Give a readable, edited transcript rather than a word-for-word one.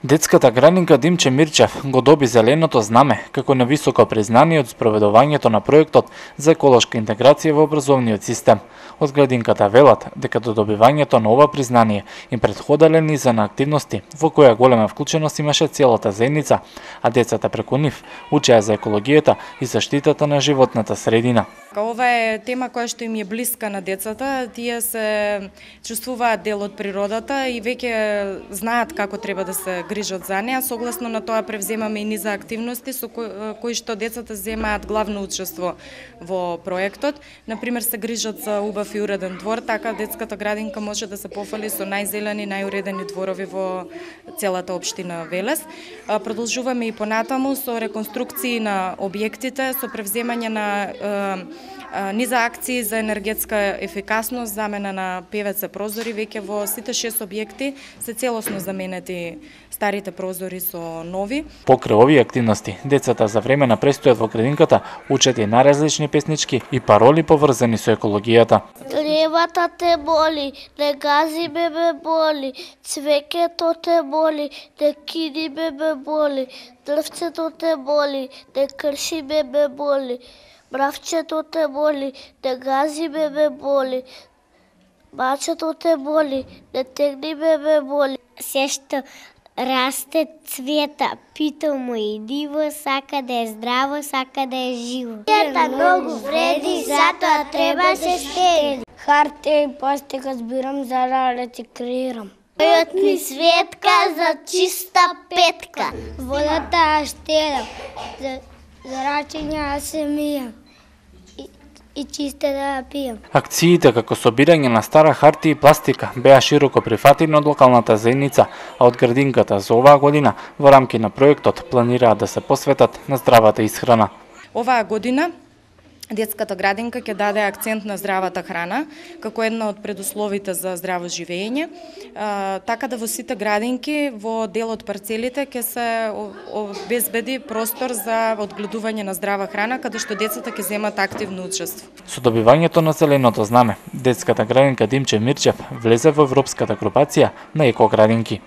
Детската градинка Димче Мирчев го доби зеленото знаме како нависоко признание од спроведувањето на проектот за еколошка интеграција во образовниот систем. Од градинката велат дека до добивањето на ова признание им претходеле низа на активности во која голема вклученост имаше целата заедница, а децата преку нив учеа за екологијата и заштитата на животната средина. Ова е тема која што им е блиска на децата, тие се чувствуваат дел од природата и веќе знаат како треба да се грижат за неа. Согласно на тоа превземаме и низа активности со кои што децата земаат главно учество во проектот. Например, се грижат за убав и уреден двор, така детската градинка може да се пофали со најзелени, најуредени дворови во целата општина Велес. Продолжуваме и понатаму со реконструкции на објектите, со превземање на низа акции за енергетска ефикасност, замена на ПВЦ прозори, веќе во сите 6 објекти се целосно заменети старите прозори со нови. Покрај овие активности, децата за време на престојот во градинката учат и најразлични песнички и пароли поврзани со екологијата. Левата те боли, не гази бебе боли, цвеќето те боли, не киди бебе боли, дрвцето те боли, не крши бебе боли. Мравчето те боли, не гази бебе боли, мачето те боли, не тегни бебе боли. Се што расте цвета, пита му и диво, сака да е здраво, сака да е живо. Цвета многу вреди, затоа треба се штеди. Хартија и пластика збирам за да рециклирам. Мојот ми Светка за чиста петка. Водата штедам, за рачења се мијам и чисте да ја пијам. Акциите како собирање на стара хартија и пластика беа широко прифатени од локалната заедница, а од градинката за оваа година во рамки на проектот планираат да се посветат на здравата исхрана. Оваа година детската градинка ќе даде акцент на здравата храна како една од предусловите за здраво живење, така да во сите градинки во дел од парцелите ќе се обезбеди простор за одгледување на здрава храна, каде што децата ќе земат активно учество. Со добивањето на зеленото знаме, детската градинка Димче Мирчев влезе во европската групација на екоградинки.